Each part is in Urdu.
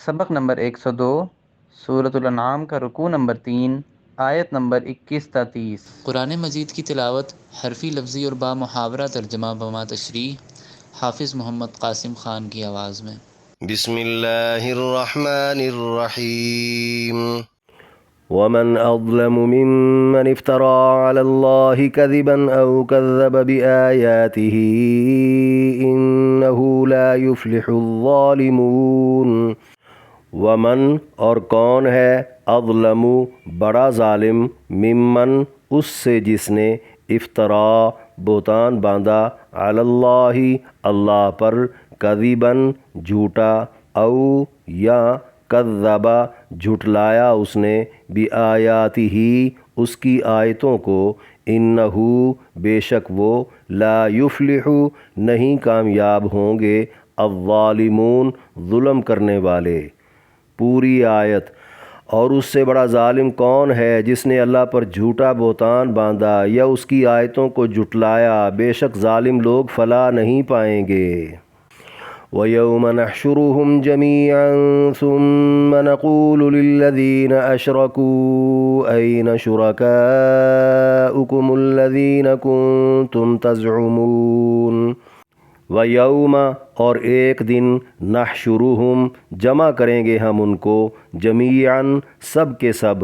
سبق نمبر 102 سورۃ الانعام کا رکوع نمبر 3 آیت نمبر 21 تا 30۔ قرآن مجید کی تلاوت حرفی لفظی اور با محاورہ ترجمہ بما تشریح حافظ محمد قاسم خان کی آواز میں۔ بسم اللہ الرحمن الرحیم ومن اظلم ممن افترى على الله كذبا او كذب بآياته انه لا يفلح الظالمون۔ ومن اور کون ہے اظلم بڑا ظالم ممن اس سے جس نے افترا بہتان باندھا علی اللہ اللہ پر کذباً جھوٹا او یا کذب جھٹلایا اس نے بآیاتہ اس کی آیتوں کو انہو بے شک وہ لا یفلح نہیں کامیاب ہوں گے الظالمون ظلم کرنے والے۔ پوری آیت۔ اور اس سے بڑا ظالم کون ہے جس نے اللہ پر جھوٹا بہتان باندھا یا اس کی آیتوں کو جھٹلایا، بے شک ظالم لوگ فلاح نہیں پائیں گے۔ وَيَوْمَ نَحْشُرُهُمْ جَمِيعًا ثُمَّ نَقُولُ لِلَّذِينَ أَشْرَكُوا أَيْنَ شُرَكَاؤُكُمُ الَّذِينَ كُنتُمْ تَزْعُمُونَ۔ وَيَوْمَ اور ایک دن نحشرہم جمع کریں گے ہم ان کو جمیعاً سب کے سب،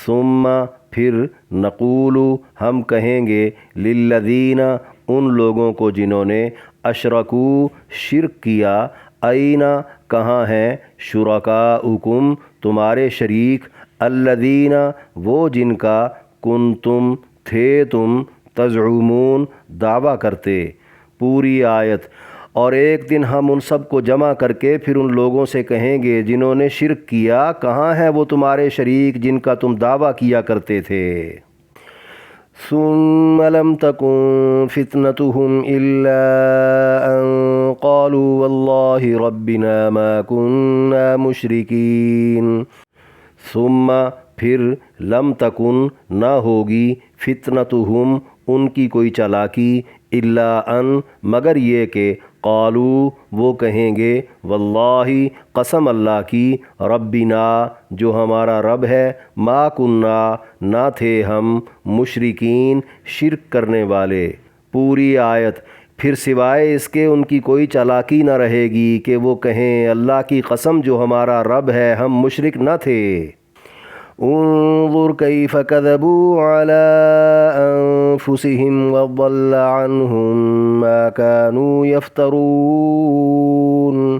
ثم پھر نقول ہم کہیں گے للذین ان لوگوں کو جنہوں نے اشرکو شرک کیا، اینا کہاں ہیں شرکاؤکم تمہارے شریک، الذین وہ جن کا کنتم تھے تم تزعمون دعویٰ کرتے۔ پوری آیت۔ اور ایک دن ہم ان سب کو جمع کر کے پھر ان لوگوں سے کہیں گے جنہوں نے شرک کیا، کہاں ہیں وہ تمہارے شریک جن کا تم دعویٰ کیا کرتے تھے۔ ثم لم تكن فتنتهم إلا أن قالوا والله ربنا ما كنا مشركين۔ ثم پھر لم تکن نہ ہوگی فتنتہم ان کی کوئی چالاکی، الا ان مگر یہ کہ قالو وہ کہیں گے واللہ قسم اللہ کی ربنا جو ہمارا رب ہے، ما کننا نہ تھے ہم مشرکین شرک کرنے والے۔ پوری آیت۔ پھر سوائے اس کے ان کی کوئی چالاکی نہ رہے گی کہ وہ کہیں اللہ کی قسم جو ہمارا رب ہے ہم مشرک نہ تھے۔ انظر کیف کذبوا علی انفسہم وضل عنہم ما کانوا یفترون۔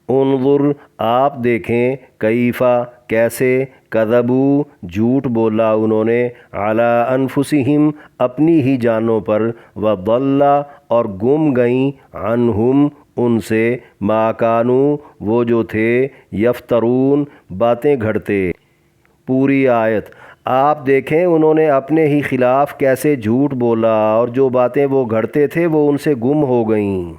انظر آپ دیکھیں کیفا کیسے کذبوا جھوٹ بولا انہوں نے علی انفسہم اپنی ہی جانوں پر، وضل اور گم گئیں عنہم ان سے، ما کانوا وہ جو تھے یفترون باتیں گھڑتے۔ پوری آیت۔ آپ دیکھیں انہوں نے اپنے ہی خلاف کیسے جھوٹ بولا اور جو باتیں وہ گھڑتے تھے وہ ان سے گم ہو گئیں۔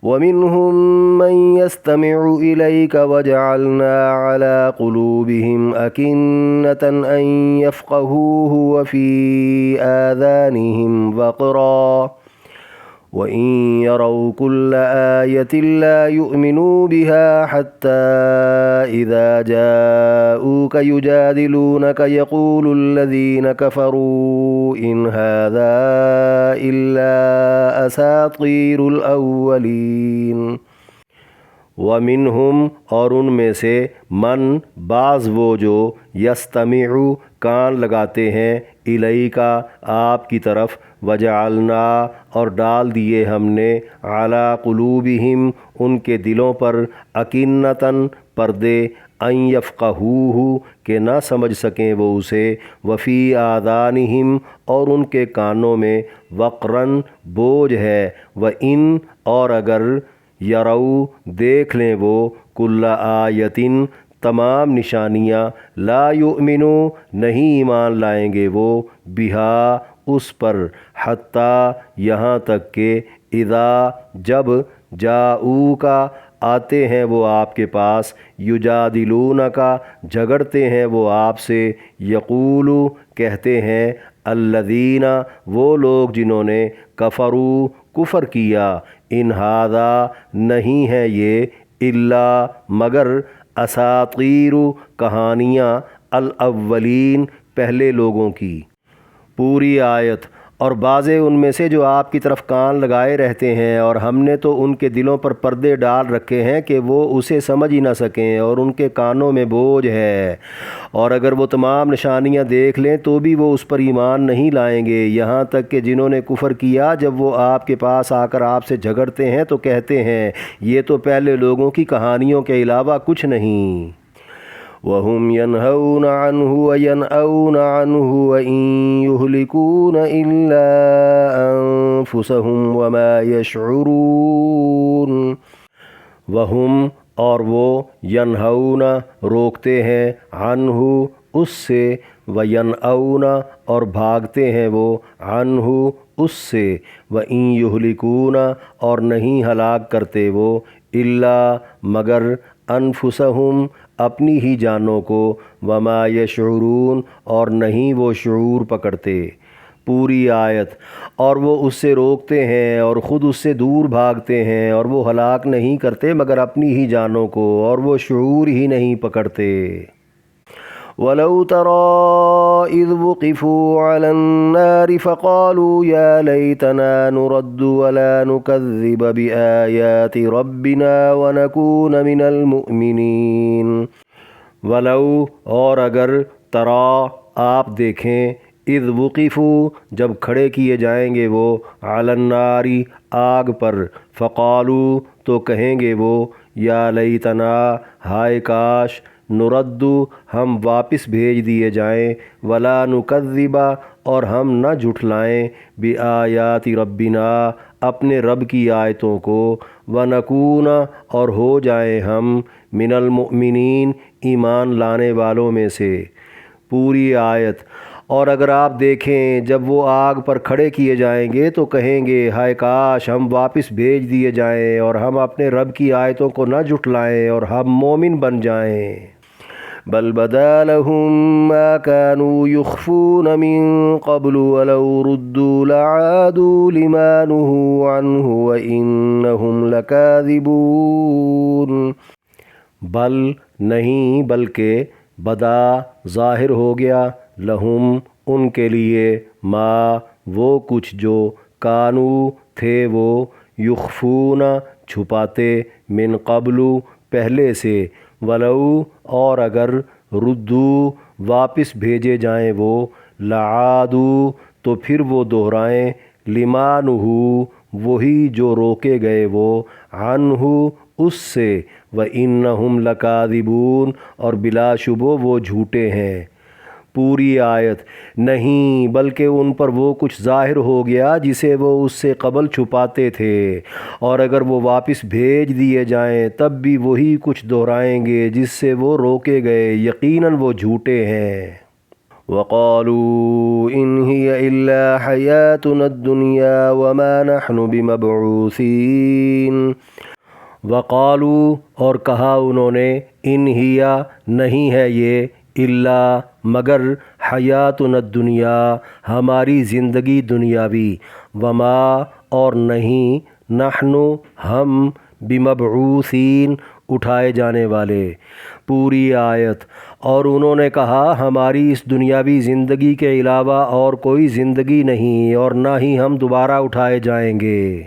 وَمِنْهُمْ مَنْ يَسْتَمِعُ إِلَيْكَ وَجَعَلْنَا عَلَى قُلُوبِهِمْ أَكِنَّةً أَنْ يَفْقَهُوهُ وَفِي آذَانِهِمْ وَقْرًا وَإِنْ يَرَوْا كُلَّ آيَةٍ لَا يُؤْمِنُوا بِهَا حَتَّى إِذَا جَاءُوكَ يُجَادِلُونَكَ يَقُولُ الَّذِينَ كَفَرُوا إِنْ هَذَا إِلَّا أَسَاطِيرُ الْأَوَّلِينَ۔ وَمِنْهُمْ اور ان میں سے من بعض وہ جو یستمع کان لگاتے ہیں الیک آپ کی طرف، وجعلنا اور ڈال دیے ہم نے علی قلوبہم ان کے دلوں پر، اکنتاً پردے، ان یفقہوہ کہ نہ سمجھ سکیں وہ اسے، وفی آذانہم اور ان کے کانوں میں، وقراً بوجھ ہے، وَإِن اور اگر یرو دیکھ لیں وہ، کل آیتن تمام نشانیاں، لا یؤمنو نہیں ایمان لائیں گے وہ، بہا اس پر، حتیٰ یہاں تک کہ اذا جب جاؤکا آتے ہیں وہ آپ کے پاس، یجادلونکا جھگڑتے ہیں وہ آپ سے، یقولو کہتے ہیں الذین وہ لوگ جنہوں نے کفروا کفر کیا، ان ھذا نہیں ہے یہ، الا مگر اساطیر کہانیاں الاولین پہلے لوگوں کی۔ پوری آیت۔ اور بعضے ان میں سے جو آپ کی طرف کان لگائے رہتے ہیں اور ہم نے تو ان کے دلوں پر پردے ڈال رکھے ہیں کہ وہ اسے سمجھ ہی نہ سکیں اور ان کے کانوں میں بوجھ ہے، اور اگر وہ تمام نشانیاں دیکھ لیں تو بھی وہ اس پر ایمان نہیں لائیں گے، یہاں تک کہ جنہوں نے کفر کیا جب وہ آپ کے پاس آ کر آپ سے جھگڑتے ہیں تو کہتے ہیں یہ تو پہلے لوگوں کی کہانیوں کے علاوہ کچھ نہیں۔ وَهُمْ يَنْهَوْنَ عَنْهُ وَيَنْأَوْنَ عَنْهُ وَإِنْ يُهْلِكُونَ إِلَّا أَنفُسَهُمْ وَمَا يَشْعُرُونَ۔ وَهُمْ اور وہ يَنْهَوْنَ روکتے ہیں عَنْهُ اس سے، وَيَنْأَوْنَ اور بھاگتے ہیں وہ عَنْهُ اس سے، وَإِنْ يُهْلِكُونَ اور نہیں ہلاک کرتے وہ، إِلَّا مگر انفسہم اپنی ہی جانوں کو، وما یشعرون اور نہیں وہ شعور پکڑتے۔ پوری آیت۔ اور وہ اس سے روکتے ہیں اور خود اس سے دور بھاگتے ہیں، اور وہ ہلاک نہیں کرتے مگر اپنی ہی جانوں کو، اور وہ شعور ہی نہیں پکڑتے۔ وَلَوْ تَرَىٰ إِذْ وُقِفُوا عَلَى النَّارِ فَقَالُوا يَا لَيْتَنَا نُرَدُّ وَلَا نُكَذِّبَ بِآيَاتِ رَبِّنَا وَنَكُونَ مِنَ الْمُؤْمِنِينَ۔ وَلَوْ اور اگر ترا آپ دیکھیں، اذ وقفوا جب کھڑے کیے جائیں گے وہ، علی النار آگ پر، فقالوا تو کہیں گے وہ، یا لیتنا ہائے کاش، نرد ہم واپس بھیج دیے جائیں، ولا نکذب اور ہم نہ جھٹلائیں، بآیات ربنا اپنے رب کی آیتوں کو، ونکون اور ہو جائیں ہم، من المؤمنین ایمان لانے والوں میں سے۔ پوری آیت۔ اور اگر آپ دیکھیں جب وہ آگ پر کھڑے کیے جائیں گے تو کہیں گے ہائے کاش ہم واپس بھیج دیے جائیں اور ہم اپنے رب کی آیتوں کو نہ جھٹلائیں اور ہم مومن بن جائیں۔ بل بدا لهم ما كانوا يخفون من قبل ولو ردوا لعادوا لما نهوا عنه وإنهم لكاذبون۔ بل نہیں بلکہ بدا ظاہر ہو گیا، لہم ان کے لیے، ما وہ کچھ جو، کانو تھے وہ، یخفون چھپاتے، من قبل پہلے سے، ولو اور اگر، ردو واپس بھیجے جائیں وہ، لعادو تو پھر وہ دہرائیں، لما نہو وہی جو روکے گئے وہ، عنہ اس سے، وَإِنَّهُمْ لَكَاذِبُونَ اور بلا شبہ وہ جھوٹے ہیں۔ پوری آیت۔ نہیں بلکہ ان پر وہ کچھ ظاہر ہو گیا جسے وہ اس سے قبل چھپاتے تھے، اور اگر وہ واپس بھیج دیے جائیں تب بھی وہی کچھ دہرائیں گے جس سے وہ روکے گئے، یقیناً وہ جھوٹے ہیں۔ وَقَالُوا إِنْ هِيَ إِلَّا حَيَاتُنَا الدُّنْيَا وَمَا نَحْنُ بِمَبْعُوثِينَ۔ وقالو اور کہا انہوں نے، ان ہیا نہیں ہے یہ، الا مگر، حیاتنا الدنیا ہماری زندگی دنیاوی، وما اور نہیں، نحن ہم، بمبعوثین اٹھائے جانے والے۔ پوری آیت۔ اور انہوں نے کہا ہماری اس دنیاوی زندگی کے علاوہ اور کوئی زندگی نہیں اور نہ ہی ہم دوبارہ اٹھائے جائیں گے۔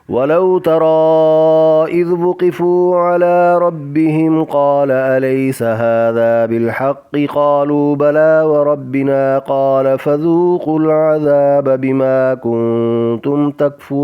وَلَوْ تَرَىٰ إِذْ وُقِفُوا عَلَىٰ رَبِّهِمْ قَالَ أَلَيْسَ هَٰذَا بِالْحَقِّ قَالُوا بَلَىٰ وَرَبِّنَا قَالَ فَذُوقُوا الْعَذَابَ بِمَا كُنتُمْ تَكْفُرُونَ۔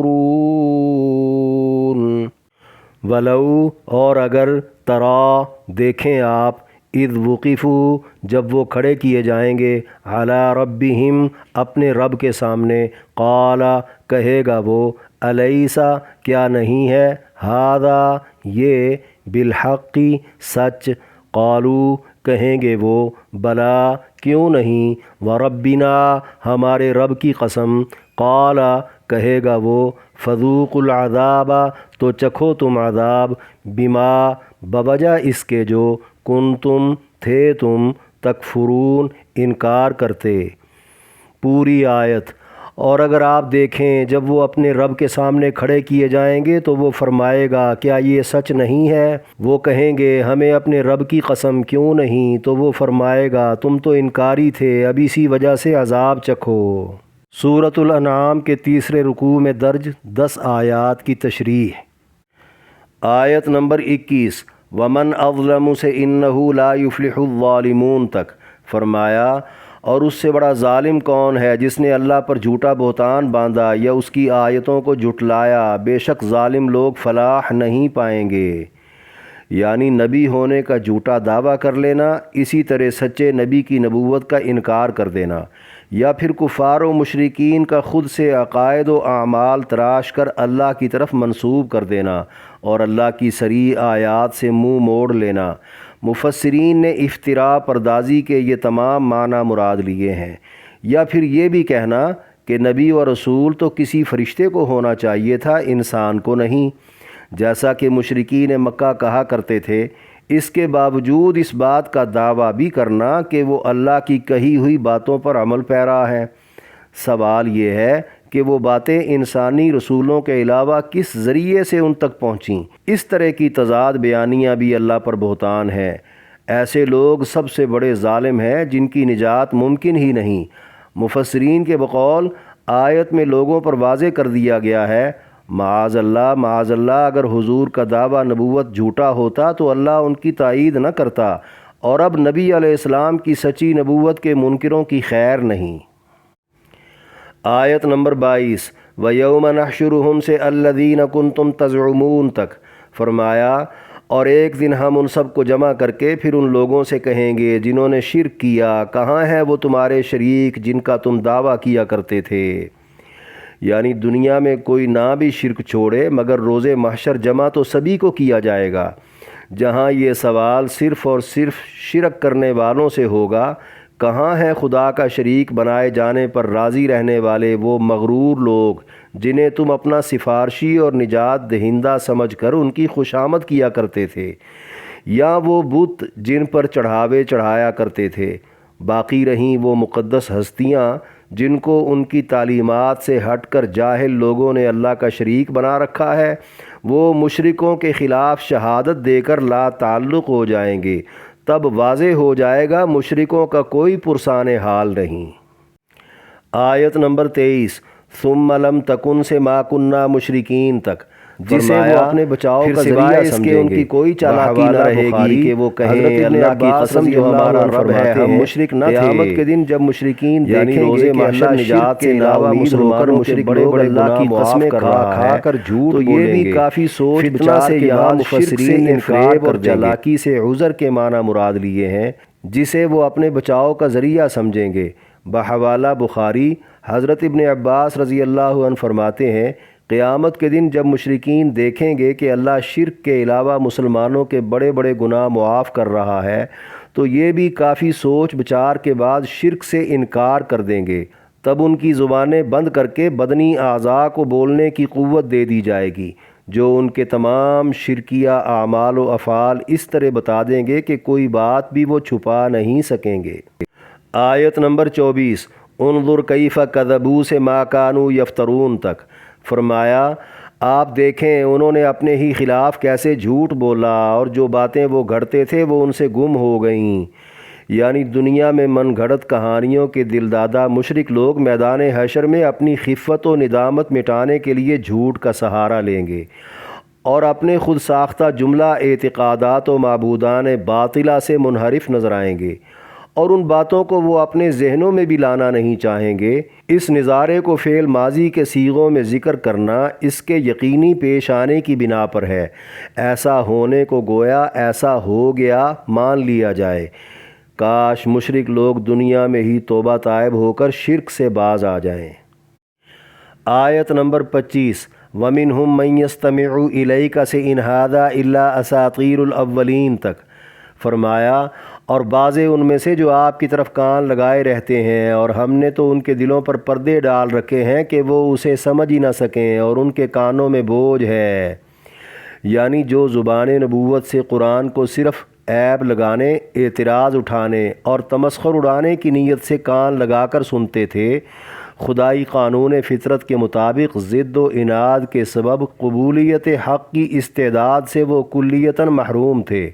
ولو اور اگر ترا دیکھیں آپ، اذ وقفوا جب وہ کھڑے کیے جائیں گے، علی ربہم اپنے رب کے سامنے، قال کہے گا وہ، الیسا کیا نہیں ہے، ھذا یہ، بالحق سچ، قالوا کہیں گے وہ، بلا کیوں نہیں، وربنا ہمارے رب کی قسم، قال کہے گا وہ، فذوقوا العذاب تو چکھو تم عذاب، بما بوجہ اس کے جو، کنتم تھے تم، تکفرون انکار کرتے۔ پوری آیت۔ اور اگر آپ دیکھیں جب وہ اپنے رب کے سامنے کھڑے کیے جائیں گے تو وہ فرمائے گا کیا یہ سچ نہیں ہے؟ وہ کہیں گے ہمیں اپنے رب کی قسم کیوں نہیں؟ تو وہ فرمائے گا تم تو انکاری تھے، اب اسی وجہ سے عذاب چکھو۔ سورۃ الانعام کے تیسرے رکوع میں درج 10 آیات کی تشریح۔ آیت نمبر 21 ومن اظلم سے انہ لا یفلح الظالمون تک فرمایا اور اس سے بڑا ظالم کون ہے جس نے اللہ پر جھوٹا بہتان باندھا یا اس کی آیتوں کو جھٹلایا، بے شک ظالم لوگ فلاح نہیں پائیں گے۔ یعنی نبی ہونے کا جھوٹا دعویٰ کر لینا، اسی طرح سچے نبی کی نبوت کا انکار کر دینا، یا پھر کفار و مشرکین کا خود سے عقائد و اعمال تراش کر اللہ کی طرف منسوب کر دینا اور اللہ کی صریح آیات سے منہ موڑ لینا۔ مفسرین نے افتراء پردازی کے یہ تمام معنی مراد لیے ہیں۔ یا پھر یہ بھی کہنا کہ نبی و رسول تو کسی فرشتے کو ہونا چاہیے تھا، انسان کو نہیں، جیسا کہ مشرکین مکہ کہا کرتے تھے۔ اس کے باوجود اس بات کا دعویٰ بھی کرنا کہ وہ اللہ کی کہی ہوئی باتوں پر عمل پیرا ہے۔ سوال یہ ہے کہ وہ باتیں انسانی رسولوں کے علاوہ کس ذریعے سے ان تک پہنچیں؟ اس طرح کی تضاد بیانیاں بھی اللہ پر بہتان ہے۔ ایسے لوگ سب سے بڑے ظالم ہیں جن کی نجات ممکن ہی نہیں۔ مفسرین کے بقول آیت میں لوگوں پر واضح کر دیا گیا ہے معاذ اللہ اگر حضور کا دعویٰ نبوت جھوٹا ہوتا تو اللہ ان کی تائید نہ کرتا، اور اب نبی علیہ السلام کی سچی نبوت کے منکروں کی خیر نہیں۔ آیت نمبر 22 وَيَوْمَ نَحْشُرُهُمْ سے الَّذِينَ كُنْتُمْ تَزْعُمُونَ تک فرمایا اور ایک دن ہم ان سب کو جمع کر کے پھر ان لوگوں سے کہیں گے جنہوں نے شرک کیا، کہاں ہیں وہ تمہارے شریک جن کا تم دعویٰ کیا کرتے تھے؟ یعنی دنیا میں کوئی نہ بھی شرک چھوڑے مگر روز محشر جمع تو سبھی کو کیا جائے گا، جہاں یہ سوال صرف اور صرف شرک کرنے والوں سے ہوگا کہاں ہیں خدا کا شریک بنائے جانے پر راضی رہنے والے وہ مغرور لوگ جنہیں تم اپنا سفارشی اور نجات دہندہ سمجھ کر ان کی خوشامد کیا کرتے تھے، یا وہ بت جن پر چڑھاوے چڑھایا کرتے تھے؟ باقی رہیں وہ مقدس ہستیاں جن کو ان کی تعلیمات سے ہٹ کر جاہل لوگوں نے اللہ کا شریک بنا رکھا ہے، وہ مشرکوں کے خلاف شہادت دے کر لا تعلق ہو جائیں گے، تب واضح ہو جائے گا مشرکوں کا کوئی پرسان حال نہیں۔ آیت نمبر 23 ثم لم تکن سے ما کننا مشرکین تک جسے وہ اپنے بچاؤ کا ذریعہ سمجھیں گے، ان کی کوئی چالاکی نہ رہے گی کہ وہ کہیں اللہ کی قسم جو ہمارا رب ہے ہم مشرک نہ تھے۔ قیامت کے دن جب مشرکین دیکھیں روز محشر نجات سے علاوہ مسلمانوں مشرک بڑے بڑے اللہ کی قسمیں کھا کر جھوٹ تو یہ بھی کافی سوچ بچار سے یہاں مفسرین نے فریب اور چالاکی سے عذر کے معنی مراد لیے ہیں جسے وہ اپنے بچاؤ کا ذریعہ سمجھیں گے۔ بحوالہ بخاری حضرت ابن عباس رضی اللہ عنہ فرماتے ہیں قیامت کے دن جب مشرکین دیکھیں گے کہ اللہ شرک کے علاوہ مسلمانوں کے بڑے بڑے گناہ معاف کر رہا ہے تو یہ بھی کافی سوچ بچار کے بعد شرک سے انکار کر دیں گے، تب ان کی زبانیں بند کر کے بدنی اعضاء کو بولنے کی قوت دے دی جائے گی جو ان کے تمام شرکیہ اعمال و افعال اس طرح بتا دیں گے کہ کوئی بات بھی وہ چھپا نہیں سکیں گے۔ آیت نمبر 24 انظر کیف کذبوا سے ما کانوا یفترون تک فرمایا آپ دیکھیں انہوں نے اپنے ہی خلاف کیسے جھوٹ بولا اور جو باتیں وہ گھڑتے تھے وہ ان سے گم ہو گئیں۔ یعنی دنیا میں من گھڑت کہانیوں کے دلدادہ مشرک لوگ میدان حشر میں اپنی خفت و ندامت مٹانے کے لیے جھوٹ کا سہارا لیں گے اور اپنے خود ساختہ جملہ اعتقادات و معبودان باطلہ سے منحرف نظر آئیں گے اور ان باتوں کو وہ اپنے ذہنوں میں بھی لانا نہیں چاہیں گے۔ اس نظارے کو فعل ماضی کے صیغوں میں ذکر کرنا اس کے یقینی پیش آنے کی بنا پر ہے، ایسا ہونے کو گویا ایسا ہو گیا مان لیا جائے۔ کاش مشرک لوگ دنیا میں ہی توبہ طائب ہو کر شرک سے باز آ جائیں۔ آیت نمبر 25 وَمِنْهُمْ مَنْ يَسْتَمِعُ إِلَيْكَ سے إِنْ هَذَا إِلَّا أَسَاطِيرُ الْأَوَّلِينَ تک فرمایا اور بعضے ان میں سے جو آپ کی طرف کان لگائے رہتے ہیں اور ہم نے تو ان کے دلوں پر پردے ڈال رکھے ہیں کہ وہ اسے سمجھ ہی نہ سکیں اور ان کے کانوں میں بوجھ ہے۔ یعنی جو زبان نبوت سے قرآن کو صرف عیب لگانے، اعتراض اٹھانے اور تمسخر اڑانے کی نیت سے کان لگا کر سنتے تھے، خدائی قانون فطرت کے مطابق ضد و اناد کے سبب قبولیت حق کی استعداد سے وہ کلیتاً محروم تھے،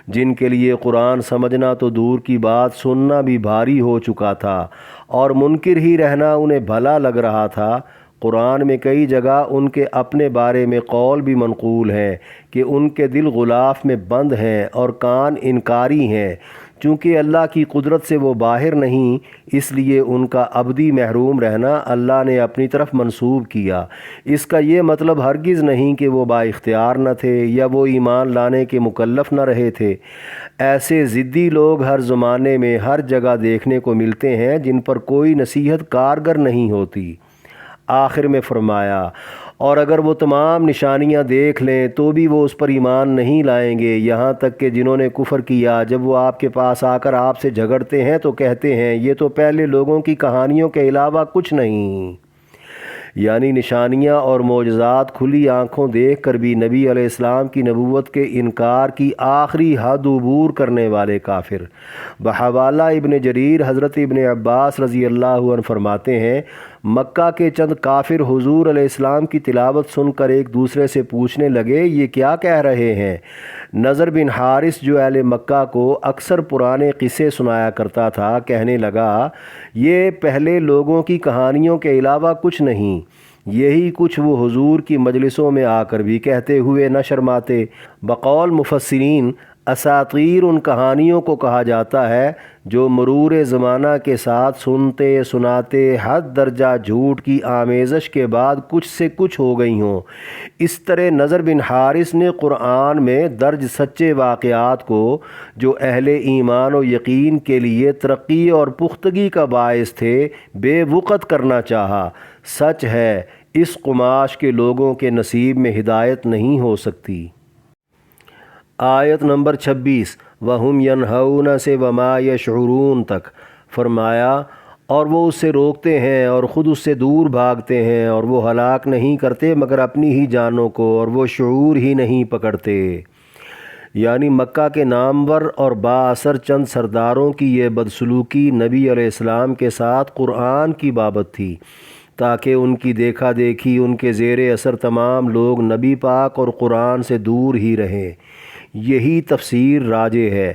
جن کے لیے قرآن سمجھنا تو دور کی بات سننا بھی بھاری ہو چکا تھا اور منکر ہی رہنا انہیں بھلا لگ رہا تھا۔ قرآن میں کئی جگہ ان کے اپنے بارے میں قول بھی منقول ہیں کہ ان کے دل غلاف میں بند ہیں اور کان انکاری ہیں۔ چونکہ اللہ کی قدرت سے وہ باہر نہیں، اس لیے ان کا ابدی محروم رہنا اللہ نے اپنی طرف منسوب کیا۔ اس کا یہ مطلب ہرگز نہیں کہ وہ با اختیار نہ تھے یا وہ ایمان لانے کے مکلف نہ رہے تھے۔ ایسے ضدی لوگ ہر زمانے میں ہر جگہ دیکھنے کو ملتے ہیں جن پر کوئی نصیحت کارگر نہیں ہوتی۔ آخر میں فرمایا، اور اگر وہ تمام نشانیاں دیکھ لیں تو بھی وہ اس پر ایمان نہیں لائیں گے، یہاں تک کہ جنہوں نے کفر کیا جب وہ آپ کے پاس آ کر آپ سے جھگڑتے ہیں تو کہتے ہیں یہ تو پہلے لوگوں کی کہانیوں کے علاوہ کچھ نہیں۔ یعنی نشانیاں اور معجزات کھلی آنکھوں دیکھ کر بھی نبی علیہ السلام کی نبوت کے انکار کی آخری حد عبور کرنے والے کافر۔ بحوالہ ابن جریر حضرت ابن عباس رضی اللہ عنہ فرماتے ہیں، مکہ کے چند کافر حضور علیہ السلام کی تلاوت سن کر ایک دوسرے سے پوچھنے لگے یہ کیا کہہ رہے ہیں؟ نضر بن حارث جو اہل مکہ کو اکثر پرانے قصے سنایا کرتا تھا کہنے لگا یہ پہلے لوگوں کی کہانیوں کے علاوہ کچھ نہیں۔ یہی کچھ وہ حضور کی مجلسوں میں آ کر بھی کہتے ہوئے نہ شرماتے۔ بقول مفسرین اساطیر ان کہانیوں کو کہا جاتا ہے جو مرور زمانہ کے ساتھ سنتے سناتے حد درجہ جھوٹ کی آمیزش کے بعد کچھ سے کچھ ہو گئی ہوں۔ اس طرح نضر بن حارث نے قرآن میں درج سچے واقعات کو جو اہل ایمان و یقین کے لیے ترقی اور پختگی کا باعث تھے بے وقت کرنا چاہا۔ سچ ہے اس قماش کے لوگوں کے نصیب میں ہدایت نہیں ہو سکتی۔ آیت نمبر 26 وَهُمْ يَنْهَوْنَ سے وَمَا يَشْعُرُونَ تک فرمایا، اور وہ اس سے روکتے ہیں اور خود اس سے دور بھاگتے ہیں، اور وہ ہلاک نہیں کرتے مگر اپنی ہی جانوں کو، اور وہ شعور ہی نہیں پکڑتے۔ یعنی مکہ کے نامور اور با اثر چند سرداروں کی یہ بدسلوکی نبی علیہ السلام کے ساتھ قرآن کی بابت تھی، تاکہ ان کی دیکھا دیکھی ان کے زیر اثر تمام لوگ نبی پاک اور قرآن سے دور ہی رہیں۔ یہی تفسیر راجح ہے۔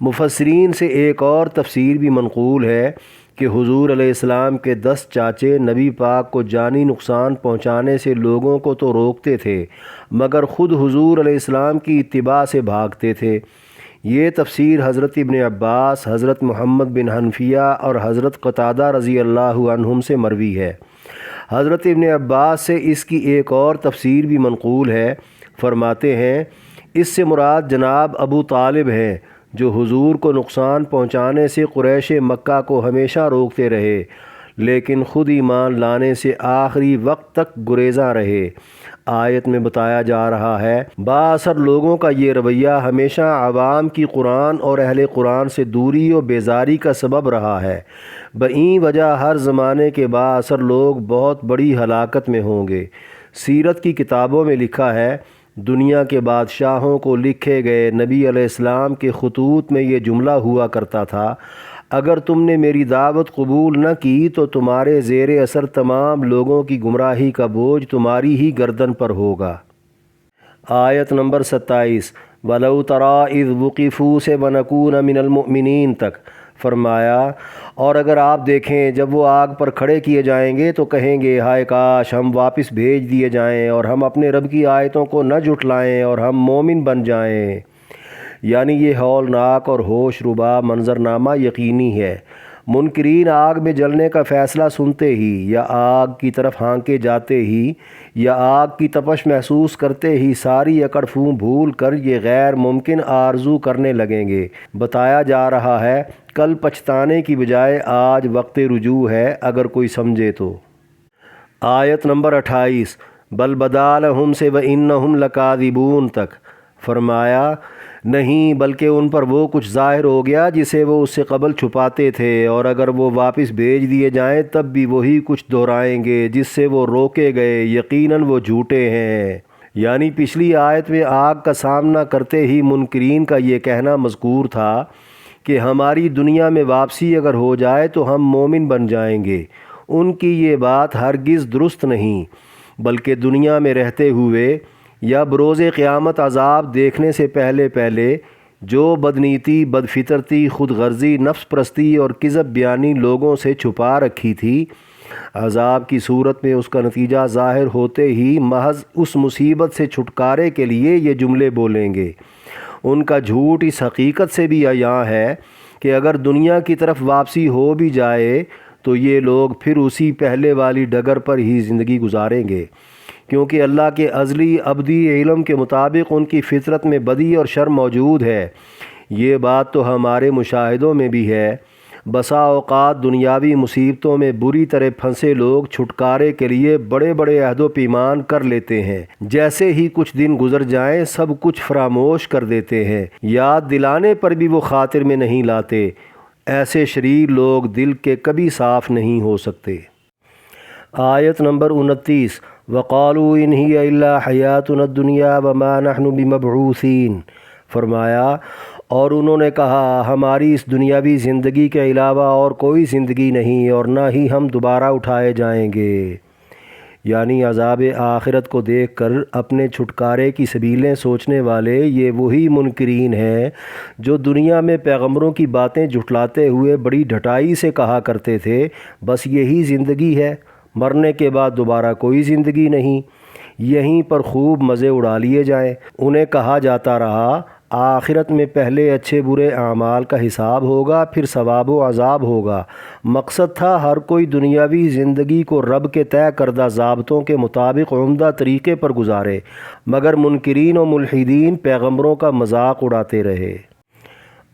مفسرین سے ایک اور تفسیر بھی منقول ہے کہ حضور علیہ السلام کے 10 چاچے نبی پاک کو جانی نقصان پہنچانے سے لوگوں کو تو روکتے تھے مگر خود حضور علیہ السلام کی اتباع سے بھاگتے تھے۔ یہ تفسیر حضرت ابن عباس، حضرت محمد بن حنفیہ اور حضرت قتادہ رضی اللہ عنہم سے مروی ہے۔ حضرت ابن عباس سے اس کی ایک اور تفسیر بھی منقول ہے۔ فرماتے ہیں اس سے مراد جناب ابو طالب ہیں جو حضور کو نقصان پہنچانے سے قریش مکہ کو ہمیشہ روکتے رہے لیکن خود ایمان لانے سے آخری وقت تک گریزاں رہے۔ آیت میں بتایا جا رہا ہے با اثر لوگوں کا یہ رویہ ہمیشہ عوام کی قرآن اور اہل قرآن سے دوری و بیزاری کا سبب رہا ہے۔ بئیں وجہ ہر زمانے کے با اثر لوگ بہت بڑی ہلاکت میں ہوں گے۔ سیرت کی کتابوں میں لکھا ہے دنیا کے بادشاہوں کو لکھے گئے نبی علیہ السلام کے خطوط میں یہ جملہ ہوا کرتا تھا اگر تم نے میری دعوت قبول نہ کی تو تمہارے زیر اثر تمام لوگوں کی گمراہی کا بوجھ تمہاری ہی گردن پر ہوگا۔ آیت نمبر 27 وَلَوْ تَرَىٰ إِذْ وُقِفُوا سے وَنَكُونَ مِنَ الْمُؤْمِنِينَ تک فرمایا، اور اگر آپ دیکھیں جب وہ آگ پر کھڑے کیے جائیں گے تو کہیں گے ہائے کاش ہم واپس بھیج دیے جائیں اور ہم اپنے رب کی آیتوں کو نہ جھٹلائیں اور ہم مومن بن جائیں۔ یعنی یہ ہولناک اور ہوش ربا منظرنامہ یقینی ہے۔ منکرین آگ میں جلنے کا فیصلہ سنتے ہی یا آگ کی طرف ہانکے جاتے ہی یا آگ کی تپش محسوس کرتے ہی ساری اکڑ پھوں بھول کر یہ غیر ممکن آرزو کرنے لگیں گے۔ بتایا جا رہا ہے کل پچھتانے کی بجائے آج وقت رجوع ہے اگر کوئی سمجھے تو۔ آیت نمبر 28 بل بدا لہم سے وَإِنَّهُمْ لَكَاذِبُونَ تک فرمایا، نہیں بلکہ ان پر وہ کچھ ظاہر ہو گیا جسے وہ اس سے قبل چھپاتے تھے، اور اگر وہ واپس بھیج دیے جائیں تب بھی وہی کچھ دہرائیں گے جس سے وہ روکے گئے، یقیناً وہ جھوٹے ہیں۔ یعنی پچھلی آیت میں آگ کا سامنا کرتے ہی منکرین کا یہ کہنا مذکور تھا کہ ہماری دنیا میں واپسی اگر ہو جائے تو ہم مومن بن جائیں گے۔ ان کی یہ بات ہرگز درست نہیں، بلکہ دنیا میں رہتے ہوئے یا بروز قیامت عذاب دیکھنے سے پہلے پہلے جو بدنیتی، بدفطرتی، خود غرضی، نفس پرستی اور کذب بیانی لوگوں سے چھپا رکھی تھی، عذاب کی صورت میں اس کا نتیجہ ظاہر ہوتے ہی محض اس مصیبت سے چھٹکارے کے لیے یہ جملے بولیں گے۔ ان کا جھوٹ اس حقیقت سے بھی عیاں ہے کہ اگر دنیا کی طرف واپسی ہو بھی جائے تو یہ لوگ پھر اسی پہلے والی ڈگر پر ہی زندگی گزاریں گے، کیونکہ اللہ کے ازلی ابدی علم کے مطابق ان کی فطرت میں بدی اور شر موجود ہے۔ یہ بات تو ہمارے مشاہدوں میں بھی ہے۔ بسا اوقات دنیاوی مصیبتوں میں بری طرح پھنسے لوگ چھٹکارے کے لیے بڑے بڑے عہد و پیمان کر لیتے ہیں، جیسے ہی کچھ دن گزر جائیں سب کچھ فراموش کر دیتے ہیں، یاد دلانے پر بھی وہ خاطر میں نہیں لاتے۔ ایسے شریر لوگ دل کے کبھی صاف نہیں ہو سکتے۔ آیت نمبر 29 وَقَالُوا إِنْ هِيَ إِلَّا حَيَاتُنَا الدُّنْيَا وَمَا نَحْنُ بِمَبْعُوثِينَ، فرمایا اور انہوں نے کہا ہماری اس دنیاوی زندگی کے علاوہ اور کوئی زندگی نہیں اور نہ ہی ہم دوبارہ اٹھائے جائیں گے۔ یعنی عذاب آخرت کو دیکھ کر اپنے چھٹکارے کی سبیلیں سوچنے والے یہ وہی منکرین ہیں جو دنیا میں پیغمبروں کی باتیں جھٹلاتے ہوئے بڑی ڈھٹائی سے کہا کرتے تھے بس یہی زندگی ہے، مرنے کے بعد دوبارہ کوئی زندگی نہیں، یہیں پر خوب مزے اڑا لیے جائیں۔ انہیں کہا جاتا رہا آخرت میں پہلے اچھے برے اعمال کا حساب ہوگا، پھر ثواب و عذاب ہوگا۔ مقصد تھا ہر کوئی دنیاوی زندگی کو رب کے طے کردہ ضابطوں کے مطابق عمدہ طریقے پر گزارے، مگر منکرین و ملحدین پیغمبروں کا مذاق اڑاتے رہے۔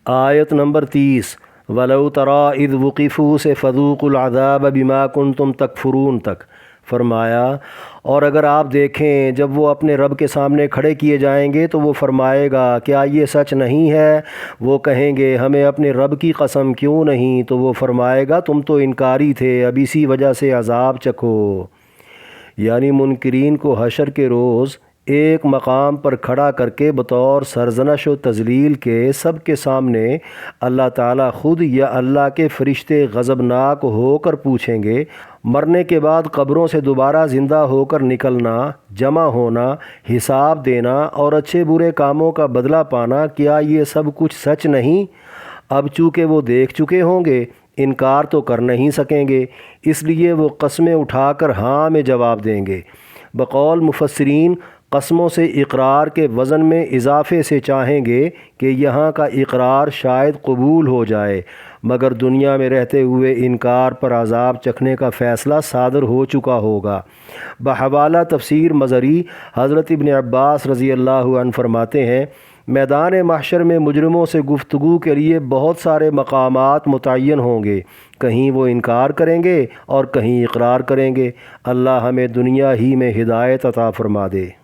آیت نمبر 30 وَلَوْ تَرَىٰ إِذْ وُقِفُوا سے فَذُوقُوا الْعَذَابَ بِمَا كُنْتُمْ تَكْفُرُونَ تک فرمایا اور اگر آپ دیکھیں جب وہ اپنے رب کے سامنے کھڑے کیے جائیں گے تو وہ فرمائے گا کیا یہ سچ نہیں ہے؟ وہ کہیں گے ہمیں اپنے رب کی قسم کیوں نہیں؟ تو وہ فرمائے گا تم تو انکاری تھے، اب اسی وجہ سے عذاب چکھو۔ یعنی منکرین کو حشر کے روز ایک مقام پر کھڑا کر کے بطور سرزنش و تذلیل کے سب کے سامنے اللہ تعالیٰ خود یا اللہ کے فرشتے غضبناک ہو کر پوچھیں گے مرنے کے بعد قبروں سے دوبارہ زندہ ہو کر نکلنا، جمع ہونا، حساب دینا اور اچھے برے کاموں کا بدلہ پانا، کیا یہ سب کچھ سچ نہیں؟ اب چونکہ وہ دیکھ چکے ہوں گے انکار تو کر نہیں سکیں گے، اس لیے وہ قسمیں اٹھا کر ہاں میں جواب دیں گے۔ بقول مفسرین قسموں سے اقرار کے وزن میں اضافے سے چاہیں گے کہ یہاں کا اقرار شاید قبول ہو جائے، مگر دنیا میں رہتے ہوئے انکار پر عذاب چکھنے کا فیصلہ صادر ہو چکا ہوگا۔ بحوالہ تفسیر مظہری حضرت ابن عباس رضی اللہ عنہ فرماتے ہیں میدان محشر میں مجرموں سے گفتگو کے لیے بہت سارے مقامات متعین ہوں گے، کہیں وہ انکار کریں گے اور کہیں اقرار کریں گے۔ اللہ ہمیں دنیا ہی میں ہدایت عطا فرما دے۔